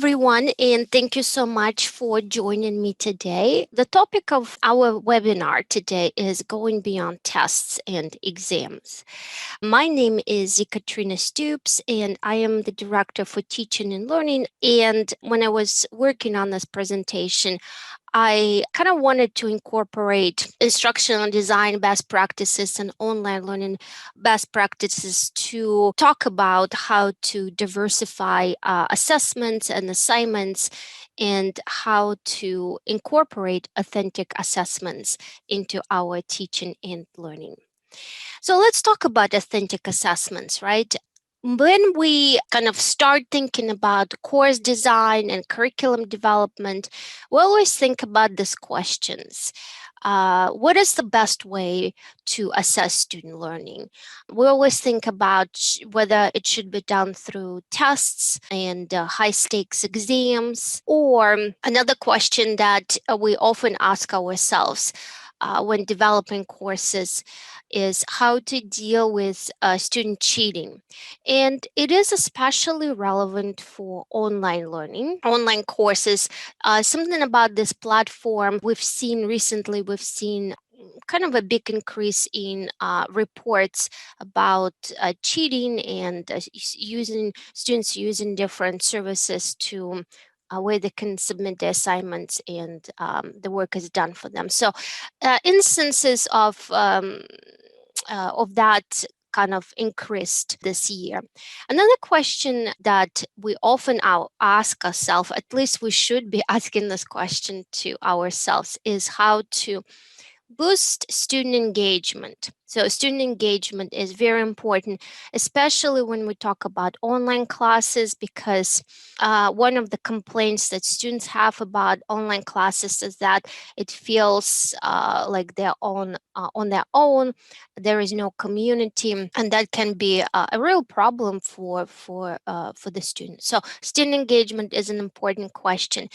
everyone, and thank you so much for joining me today. The topic of our webinar today is going beyond tests and exams. My name is Katrina Stoops, and I am the Director for Teaching and Learning. And when I was working on this presentation, I kind of wanted to incorporate instructional design best practices and online learning best practices to talk about how to diversify assessments and assignments and how to incorporate authentic assessments into our teaching and learning. So let's talk about authentic assessments, right? When we kind of start thinking about course design and curriculum development, we always think about these questions. What is the best way to assess student learning? We always think about whether it should be done through tests and high stakes exams, or another question that we often ask ourselves when developing courses is how to deal with student cheating. And it is especially relevant for online learning, online courses. Something about this platform we've seen recently, we've seen kind of a big increase in reports about cheating and using students using different services to where they can submit their assignments and the work is done for them. So instances of that kind of increased this year. Another question that we often ask ourselves, at least we should be asking this question to ourselves, is how to boost student engagement. So, student engagement is very important, especially when we talk about online classes, because one of the complaints that students have about online classes is that it feels like they're on their own. There is no community, and that can be a real problem for the students. So, student engagement is an important question.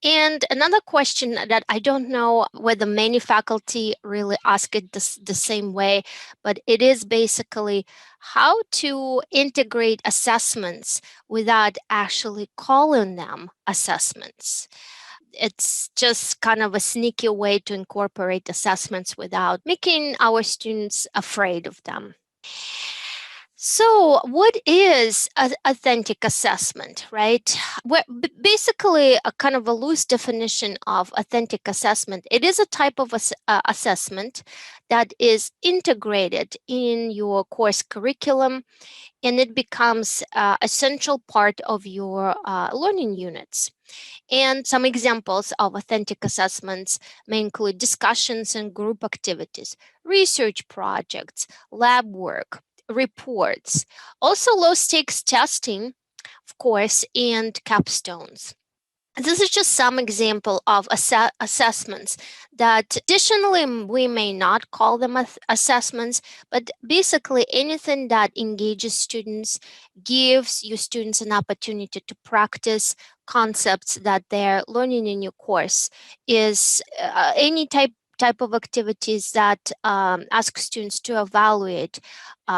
And another question that I don't know whether many faculty really ask it the same way, but it is basically how to integrate assessments without actually calling them assessments. It's just kind of a sneaky way to incorporate assessments without making our students afraid of them. So, what is authentic assessment, right? Basically, a kind of a loose definition of authentic assessment. It is a type of assessment that is integrated in your course curriculum, and it becomes an essential part of your learning units. And some examples of authentic assessments may include discussions and group activities, research projects, lab work, reports, also low stakes testing, of course, and capstones. This is just some example of assessments that additionally we may not call them assessments, but basically anything that engages students, gives you students an opportunity to practice concepts that they're learning in your course, is any type of activities that ask students to evaluate,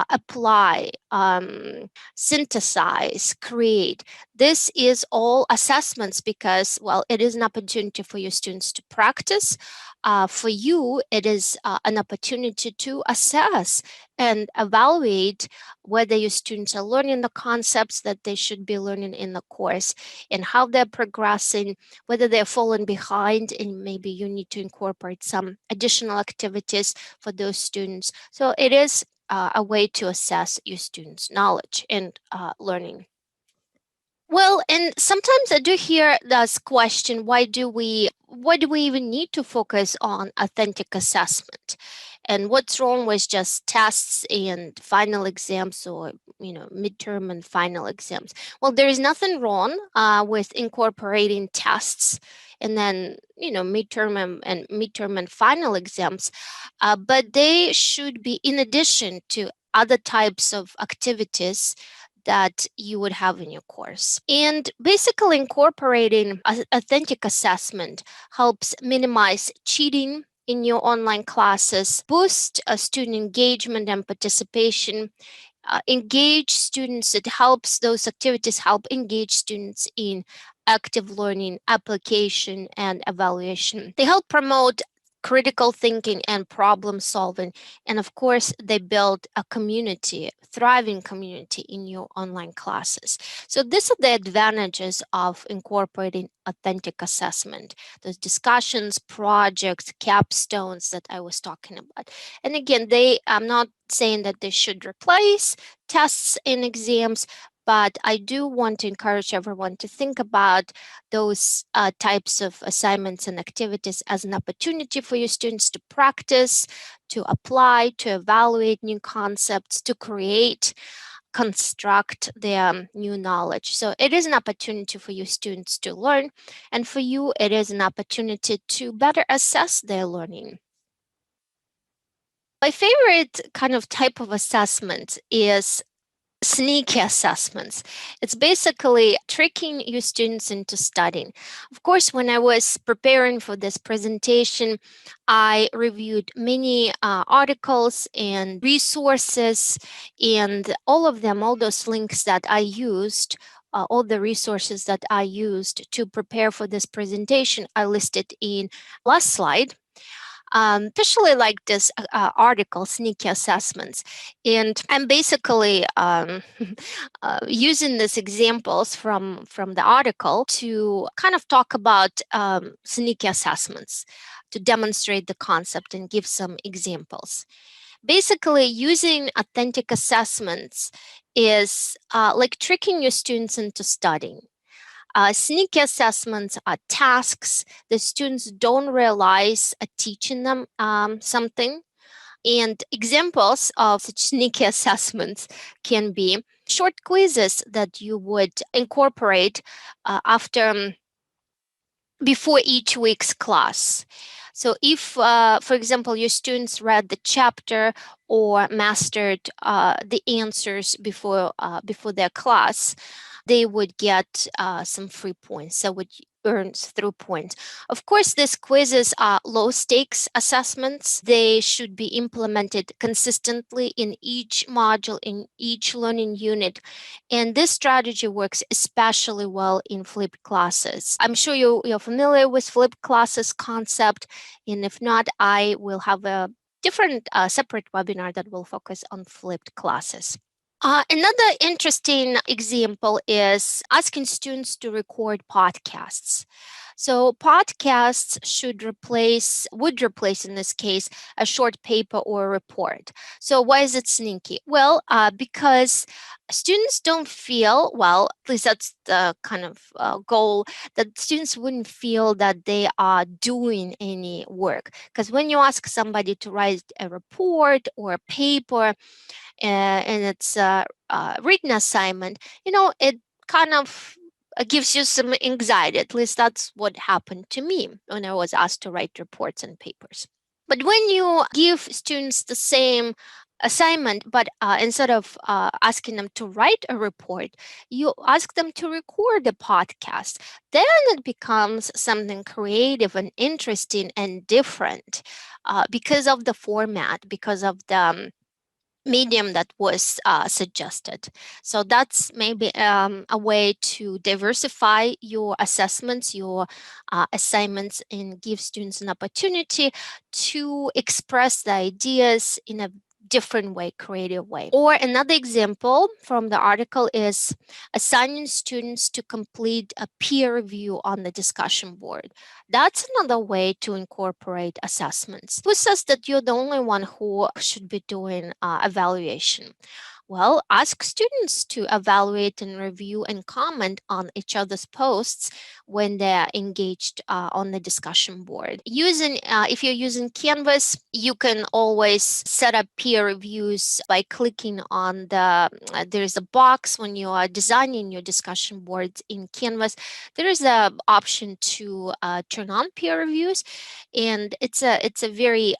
apply, synthesize, create. This is all assessments because, well, it is an opportunity for your students to practice. For you, it is an opportunity to assess and evaluate whether your students are learning the concepts that they should be learning in the course and how they're progressing, whether they're falling behind, and maybe you need to incorporate some additional activities for those students. So it is a way to assess your students' knowledge and learning. Well, and sometimes I do hear this question, why do we even need to focus on authentic assessment? And what's wrong with just tests and final exams, or midterm and final exams? Well, there is nothing wrong with incorporating tests and then midterm and final exams, but they should be in addition to other types of activities that you would have in your course. And basically, incorporating authentic assessment helps minimize cheating in your online classes, boost student engagement and participation, engage students. It helps, those activities help engage students in active learning, application, and evaluation. They help promote critical thinking and problem solving. And of course, they build a community, thriving community in your online classes. So these are the advantages of incorporating authentic assessment, those discussions, projects, capstones that I was talking about. And again, I'm not saying that they should replace tests and exams, but I do want to encourage everyone to think about those types of assignments and activities as an opportunity for your students to practice, to apply, to evaluate new concepts, to create, construct their new knowledge. So it is an opportunity for your students to learn, and for you, it is an opportunity to better assess their learning. My favorite kind of type of assessment is sneaky assessments. It's basically tricking your students into studying. Of course, when I was preparing for this presentation, I reviewed many articles and resources, and all of them, all those links that I used. All the resources that I used to prepare for this presentation, I listed in last slide, especially like this article, Sneaky Assessments. And I'm basically using these examples from the article to kind of talk about sneaky assessments, to demonstrate the concept and give some examples. Basically, using authentic assessments is like tricking your students into studying. Sneaky assessments are tasks the students don't realize are teaching them something. And examples of such sneaky assessments can be short quizzes that you would incorporate after before each week's class. So, if, for example, your students read the chapter or mastered the answers before their class, they would get some free points. So would earn through points. Of course, these quizzes are low stakes assessments. They should be implemented consistently in each module, in each learning unit. And this strategy works especially well in flipped classes. I'm sure you're familiar with flipped classes concept. And if not, I will have a different separate webinar that will focus on flipped classes. Another interesting example is asking students to record podcasts. So podcasts would replace in this case, a short paper or a report. So why is it sneaky? Well, because students don't feel, well, at least that's the kind of goal, that students wouldn't feel that they are doing any work. Because when you ask somebody to write a report or a paper, and it's a written assignment, it kind of gives you some anxiety. At least that's what happened to me when I was asked to write reports and papers. But when you give students the same assignment, but instead of asking them to write a report, you ask them to record a podcast, then it becomes something creative and interesting and different because of the format, because of the medium that was suggested. So that's maybe a way to diversify your assessments, your assignments, and give students an opportunity to express the ideas in a different way, creative way. Or another example from the article is assigning students to complete a peer review on the discussion board. That's another way to incorporate assessments. Who says that you're the only one who should be doing evaluation? Well, ask students to evaluate and review and comment on each other's posts when they're engaged on the discussion board. If you're using Canvas, you can always set up peer reviews by clicking on there's a box when you are designing your discussion boards in Canvas. There is an option to turn on peer reviews, and it's a very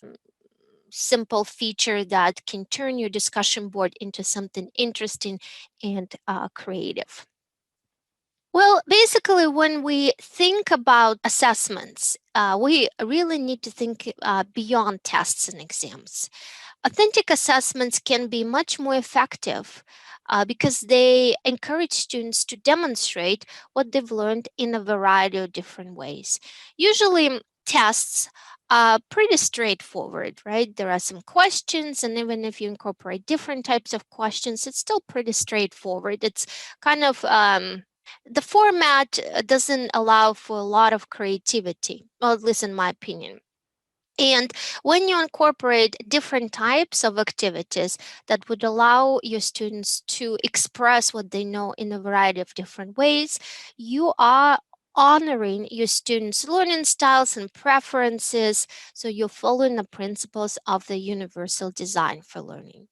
simple feature that can turn your discussion board into something interesting and creative. Well, basically, when we think about assessments, we really need to think beyond tests and exams. Authentic assessments can be much more effective because they encourage students to demonstrate what they've learned in a variety of different ways. Usually, tests are pretty straightforward, right? There are some questions, and even if you incorporate different types of questions, it's still pretty straightforward. It's kind of the format doesn't allow for a lot of creativity, well, at least in my opinion. And when you incorporate different types of activities that would allow your students to express what they know in a variety of different ways, you are honoring your students' learning styles and preferences. So you're following the principles of the universal design for learning.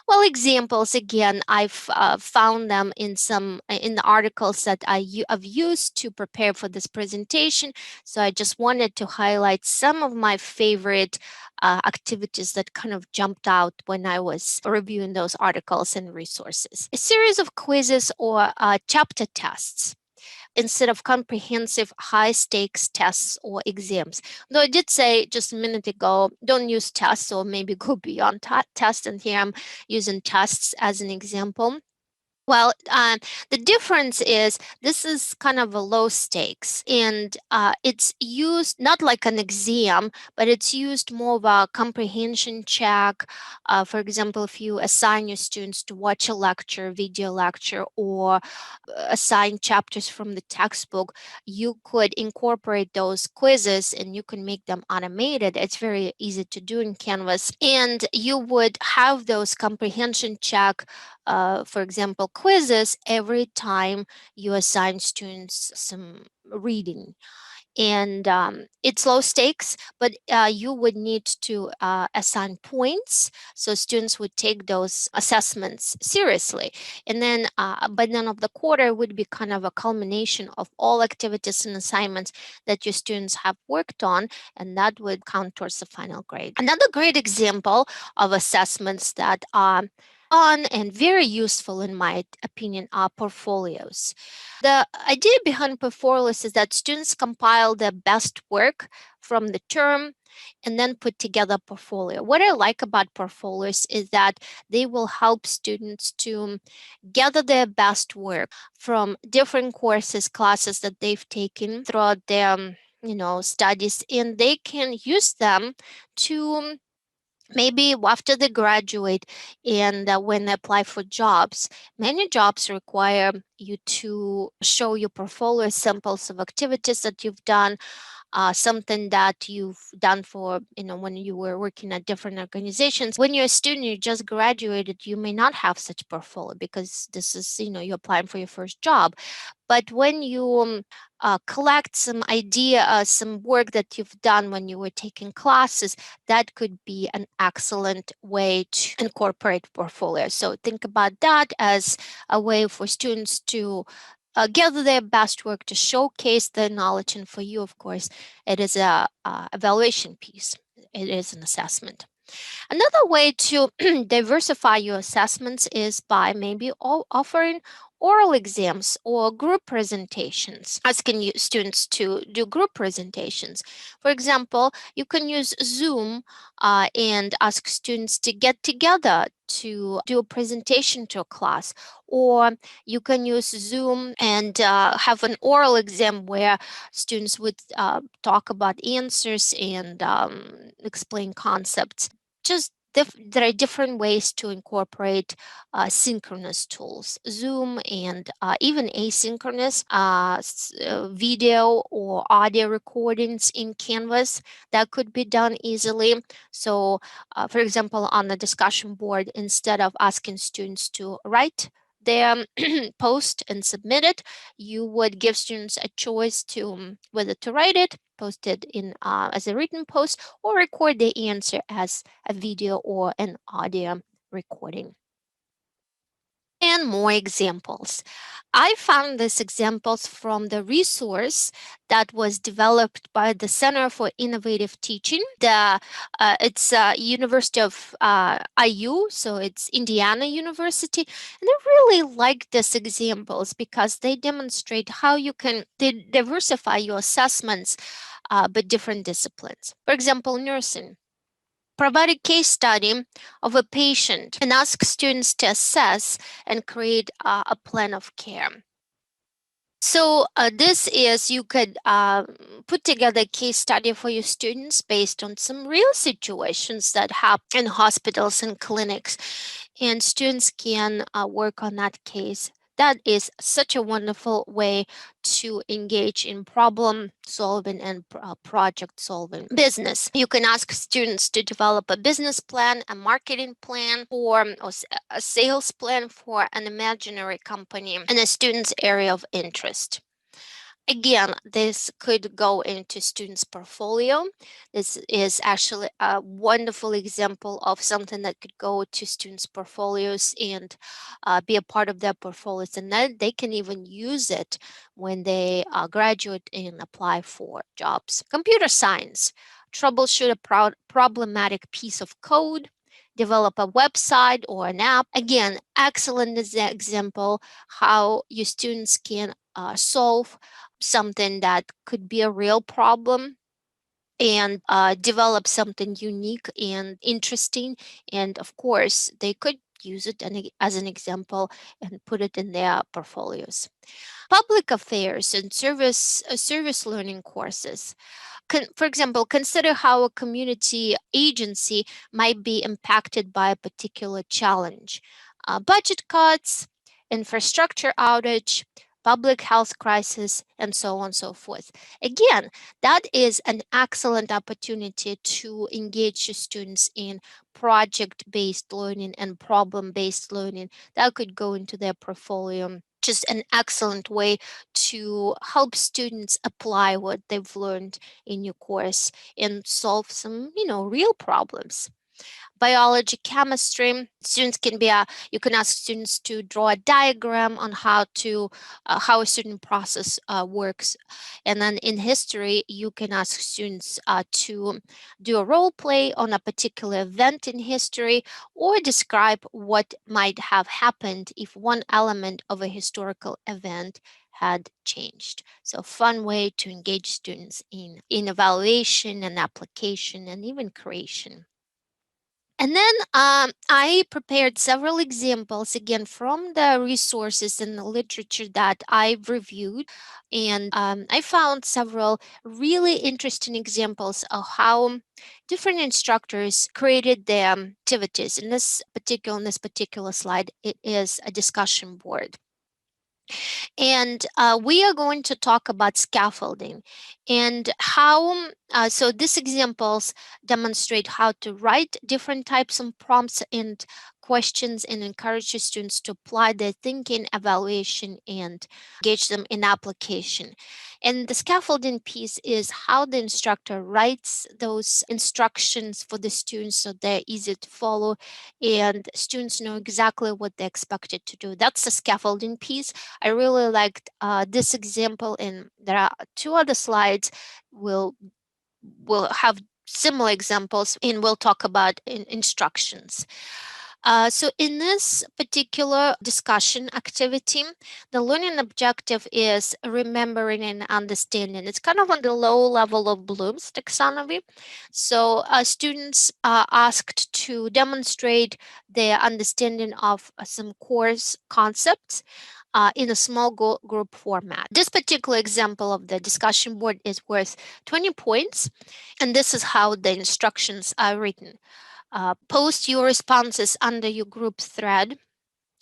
Well, examples again, I've found them in some in the articles that I've used to prepare for this presentation. So I just wanted to highlight some of my favorite activities that kind of jumped out when I was reviewing those articles and resources. A series of quizzes or chapter tests instead of comprehensive high stakes tests or exams. Though I did say just a minute ago, don't use tests or maybe go beyond tests. And here I'm using tests as an example. Well, the difference is this is kind of a low stakes, and it's used not like an exam, but it's used more of a comprehension check. For example, if you assign your students to watch a lecture, video lecture, or assign chapters from the textbook, you could incorporate those quizzes and you can make them automated. It's very easy to do in Canvas, and you would have those comprehension check, for example, quizzes every time you assign students some reading. And it's low stakes, but you would need to assign points, so students would take those assessments seriously. And then by the end of the quarter would be kind of a culmination of all activities and assignments that your students have worked on, and that would count towards the final grade. Another great example of assessments that are fun and very useful in my opinion are portfolios. The idea behind portfolios is that students compile their best work from the term and then put together a portfolio. What I like about portfolios is that they will help students to gather their best work from different courses, classes that they've taken throughout their studies, and they can use them to maybe after they graduate and when they apply for jobs. Many jobs require you to show your portfolio samples of activities that you've done, something that you've done for, when you were working at different organizations. When you're a student, you just graduated, you may not have such portfolio because this is, you're applying for your first job. But when you collect some idea, some work that you've done when you were taking classes, that could be an excellent way to incorporate portfolio. So think about that as a way for students to gather their best work to showcase their knowledge. And for you, of course, it is a evaluation piece. It is an assessment. Another way to diversify your assessments is by maybe offering oral exams or group presentations, asking students to do group presentations. For example, you can use Zoom and ask students to get together to do a presentation to a class, or you can use Zoom and have an oral exam where students would talk about answers and explain concepts. Just there are different ways to incorporate synchronous tools, Zoom, and even asynchronous video or audio recordings in Canvas that could be done easily. So, for example, on the discussion board, instead of asking students to write their post and submit it, you would give students a choice to whether to write it, post it in as a written post, or record the answer as a video or an audio recording. and more examples. I found these examples from the resource that was developed by the Center for Innovative Teaching. It's University of IU, so it's Indiana University, and I really like these examples because they demonstrate how you can diversify your assessments, but different disciplines. For example, nursing. Provide a case study of a patient and ask students to assess and create a plan of care. So this is you could put together a case study for your students based on some real situations that happen in hospitals and clinics, and students can work on that case. That is such a wonderful way to engage in problem solving and project solving. Business. You can ask students to develop a business plan, a marketing plan, or a sales plan for an imaginary company in a student's area of interest. Again, this could go into students' portfolio. This is actually a wonderful example of something that could go to students' portfolios and be a part of their portfolios. And then they can even use it when they graduate and apply for jobs. Computer science, troubleshoot a problematic piece of code, develop a website or an app. Again, excellent example how your students can solve something that could be a real problem and develop something unique and interesting. And of course, they could use it as an example and put it in their portfolios. Public affairs and service learning courses. For example, consider how a community agency might be impacted by a particular challenge. Budget cuts, infrastructure outage, public health crisis, and so on and so forth. Again, that is an excellent opportunity to engage your students in project-based learning and problem-based learning that could go into their portfolio. Just an excellent way to help students apply what they've learned in your course and solve some, real problems. Biology, chemistry, students can be you can ask students to draw a diagram on how a certain process works. And then in history, you can ask students to do a role play on a particular event in history or describe what might have happened if one element of a historical event had changed. So fun way to engage students in evaluation and application and even creation. And then I prepared several examples again from the resources and the literature that I've reviewed. And I found several really interesting examples of how different instructors created their activities. In this particular slide, it is a discussion board. And we are going to talk about scaffolding and how, so these examples demonstrate how to write different types of prompts and questions and encourage your students to apply their thinking, evaluation, and engage them in application. And the scaffolding piece is how the instructor writes those instructions for the students so they're easy to follow and students know exactly what they're expected to do. That's the scaffolding piece. I really liked this example, and there are two other slides. We'll have similar examples, and we'll talk about instructions. So in this particular discussion activity, the learning objective is remembering and understanding. It's kind of on the low level of Bloom's taxonomy. So students are asked to demonstrate their understanding of some course concepts in a small group format. This particular example of the discussion board is worth 20 points, and this is how the instructions are written. Post your responses under your group thread.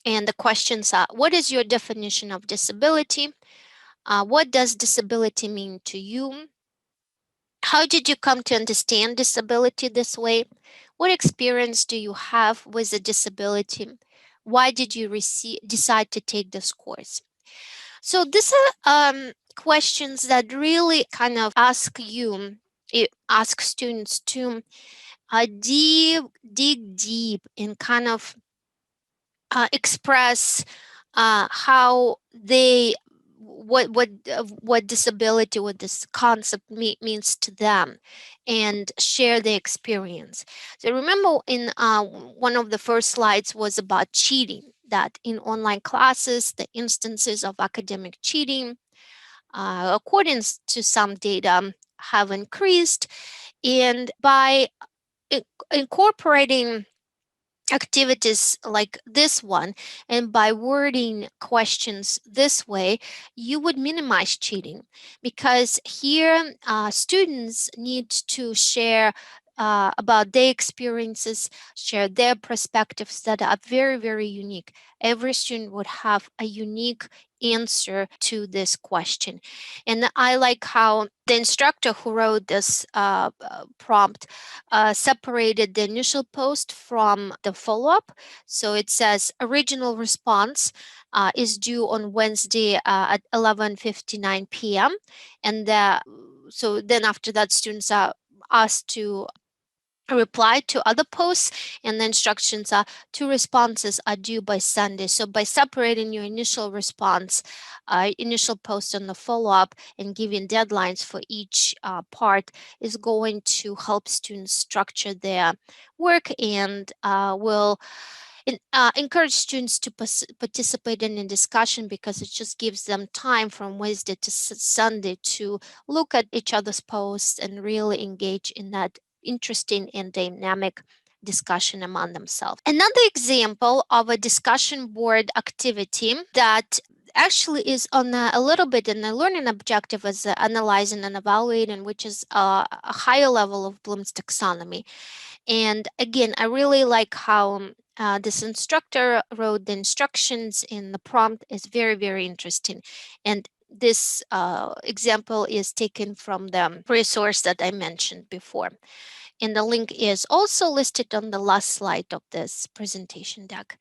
And the questions are, what is your definition of disability? What does disability mean to you? How did you come to understand disability this way? What experience do you have with a disability? Why did you decide to take this course? So these are questions that really kind of ask students to dig deep and kind of express how they what disability, what this concept means to them, and share their experience. So remember, in one of the first slides was about cheating, that in online classes the instances of academic cheating, according to some data, have increased. And by incorporating activities like this one, and by wording questions this way, you would minimize cheating, because here students need to share about their experiences, share their perspectives that are very, very unique. Every student would have a unique answer to this question. And I like how the instructor who wrote this prompt separated the initial post from the follow-up. So it says original response is due on Wednesday at 11:59 p.m. And so then after that, students are asked to reply to other posts, and the instructions are two responses are due by Sunday. So by separating your initial response, initial post and the follow-up, and giving deadlines for each part is going to help students structure their work, and will encourage students to participate in a discussion, because it just gives them time from Wednesday to Sunday to look at each other's posts and really engage in that interesting and dynamic discussion among themselves. Another example of a discussion board activity that actually is on a little bit in the learning objective as analyzing and evaluating, which is a higher level of Bloom's taxonomy. And again, I really like how this instructor wrote the instructions in the prompt. Is very, very interesting. And this example is taken from the resource that I mentioned before. And the link is also listed on the last slide of this presentation deck.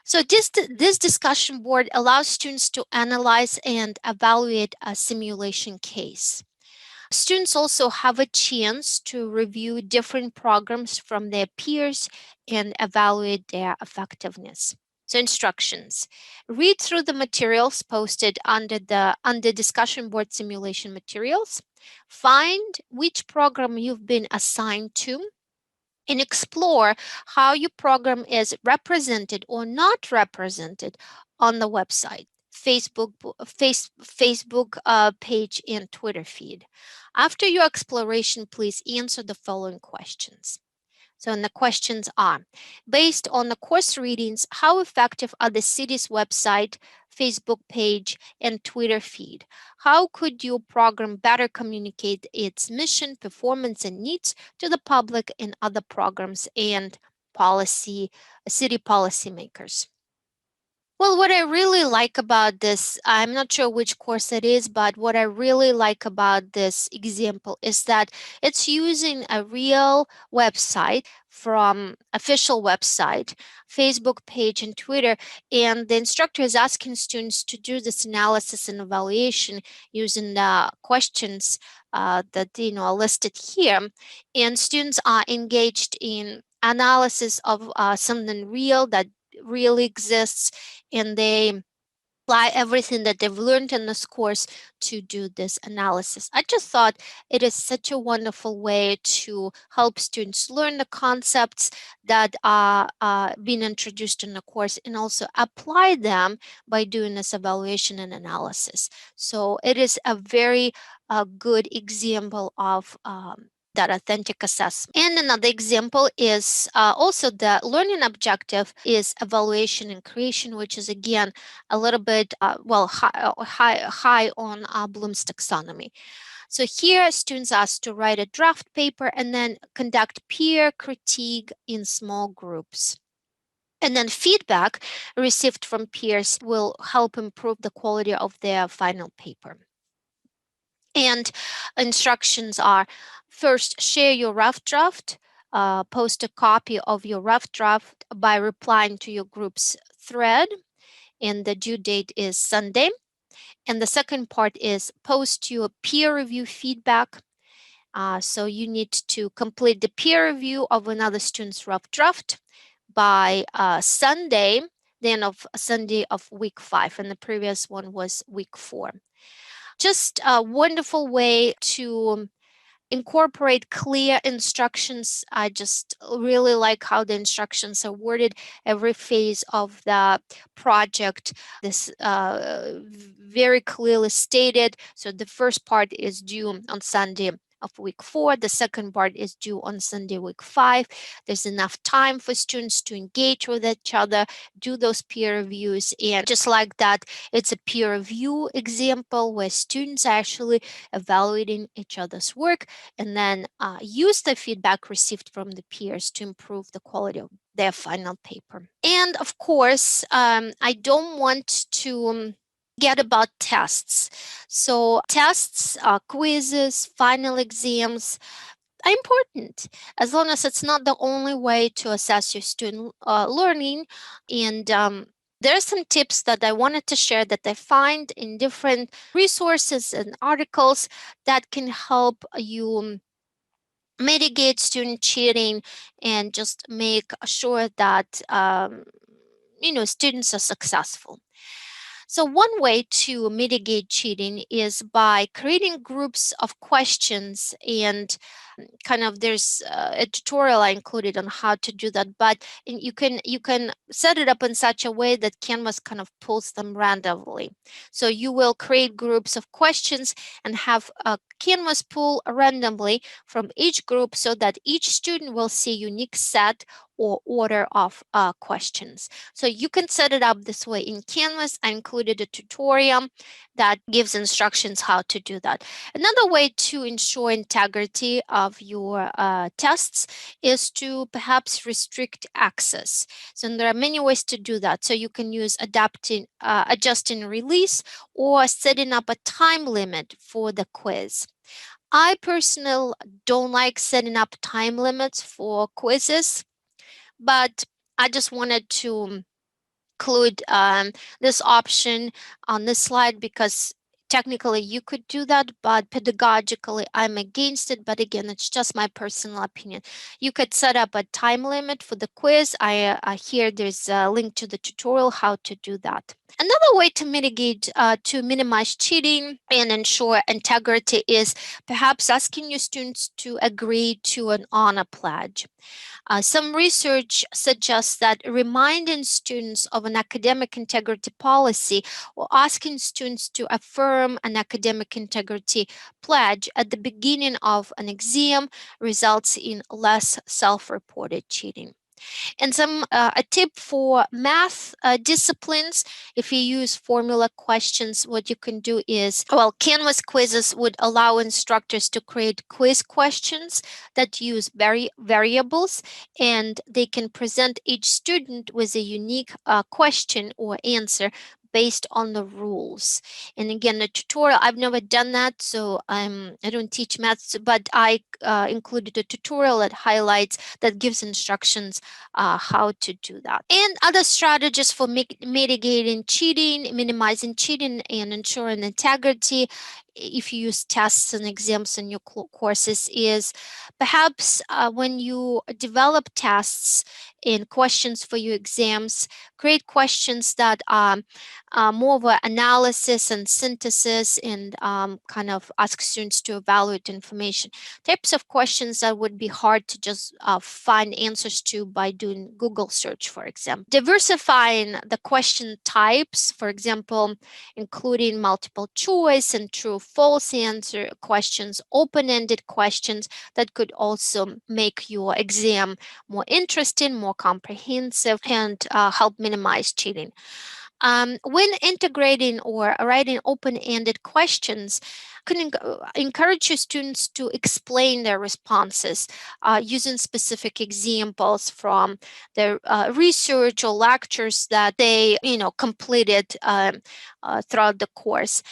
So this discussion board allows students to analyze and evaluate a simulation case. Students also have a chance to review different programs from their peers and evaluate their effectiveness. So instructions: read through the materials posted under discussion board simulation materials. Find which program you've been assigned to, and explore how your program is represented or not represented on the website, Facebook page, and Twitter feed. After your exploration, please answer the following questions. So, and the questions are: based on the course readings, how effective are the city's website, Facebook page, and Twitter feed? How could your program better communicate its mission, performance, and needs to the public and other programs and city policymakers? Well, what I really like about this, I'm not sure which course it is, but what I really like about this example is that it's using a real website from official website, Facebook page, and Twitter. And the instructor is asking students to do this analysis and evaluation using the questions that are listed here. And students are engaged in analysis of something real that really exists, and they apply everything that they've learned in this course to do this analysis. I just thought it is such a wonderful way to help students learn the concepts that are being introduced in the course, and also apply them by doing this evaluation and analysis. So it is a very good example of that authentic assessment. And another example is also the learning objective is evaluation and creation, which is again a little bit high on Bloom's taxonomy. So here, students are asked to write a draft paper and then conduct peer critique in small groups. And then feedback received from peers will help improve the quality of their final paper. And instructions are: first, share your rough draft. Post a copy of your rough draft by replying to your group's thread, and the due date is Sunday. And the second part is post your peer review feedback. So you need to complete the peer review of another student's rough draft by Sunday, then of Sunday of week 5, and the previous one was week 4. Just a wonderful way to incorporate clear instructions. I just really like how the instructions are worded every phase of the project. This very clearly stated. So the first part is due on Sunday of week 4. The second part is due on Sunday week 5. There's enough time for students to engage with each other, do those peer reviews, and just like that, it's a peer review example where students are actually evaluating each other's work and then use the feedback received from the peers to improve the quality of their final paper. And of course, I don't want to forget about tests. So tests, quizzes, final exams are important, as long as it's not the only way to assess your student learning. And there are some tips that I wanted to share that I find in different resources and articles that can help you mitigate student cheating and just make sure that students are successful. So one way to mitigate cheating is by creating groups of questions, and kind of there's a tutorial I included on how to do that, but you can set it up in such a way that Canvas kind of pulls them randomly. So you will create groups of questions and have a Canvas pull randomly from each group so that each student will see a unique set or order of questions. So you can set it up this way in Canvas. I included a tutorial that gives instructions how to do that. Another way to ensure integrity of your tests is to perhaps restrict access. So there are many ways to do that. So you can use adjusting release or setting up a time limit for the quiz. I personally don't like setting up time limits for quizzes, but I just wanted to include this option on this slide because technically you could do that, but pedagogically I'm against it. But again, it's just my personal opinion. You could set up a time limit for the quiz. Here there's a link to the tutorial how to do that. Another way to to minimize cheating and ensure integrity is perhaps asking your students to agree to an honor pledge. Some research suggests that reminding students of an academic integrity policy or asking students to affirm an academic integrity pledge at the beginning of an exam results in less self-reported cheating. And a tip for math disciplines, if you use formula questions, what you can do is, well, Canvas quizzes would allow instructors to create quiz questions that use variables, and they can present each student with a unique question or answer based on the rules. And again, the tutorial, I've never done that, so I don't teach maths, but I included a tutorial that gives instructions how to do that. And other strategies for mitigating cheating, minimizing cheating, and ensuring integrity if you use tests and exams in your courses is perhaps when you develop tests and questions for your exams, create questions that are more of an analysis and synthesis and kind of ask students to evaluate information. Types of questions that would be hard to just find answers to by doing Google search, for example. Diversifying the question types, for example, including multiple choice and true false answer questions, open-ended questions that could also make your exam more interesting, more comprehensive, and help minimize cheating. When integrating or writing open-ended questions, can encourage your students to explain their responses using specific examples from their research or lectures that they completed throughout the course.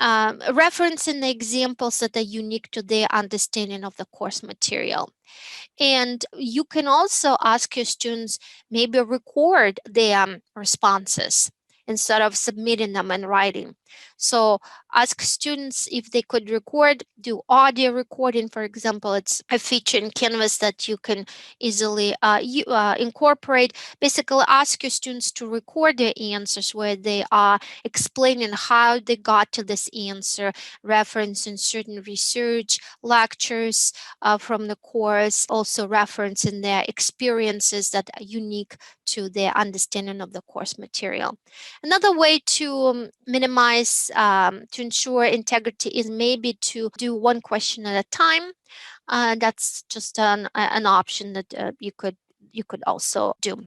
Referencing the examples that are unique to their understanding of the course material. And you can also ask your students maybe record their responses instead of submitting them in writing. So Ask students if they could record, do audio recording. For example, it's a feature in Canvas that you can easily incorporate. Basically, ask your students to record their answers where they are explaining how they got to this answer, referencing certain research, lectures from the course, also referencing their experiences that are unique to their understanding of the course material. Another way to minimize, to ensure integrity is maybe to do one question at a time. That's just an option that you could also do.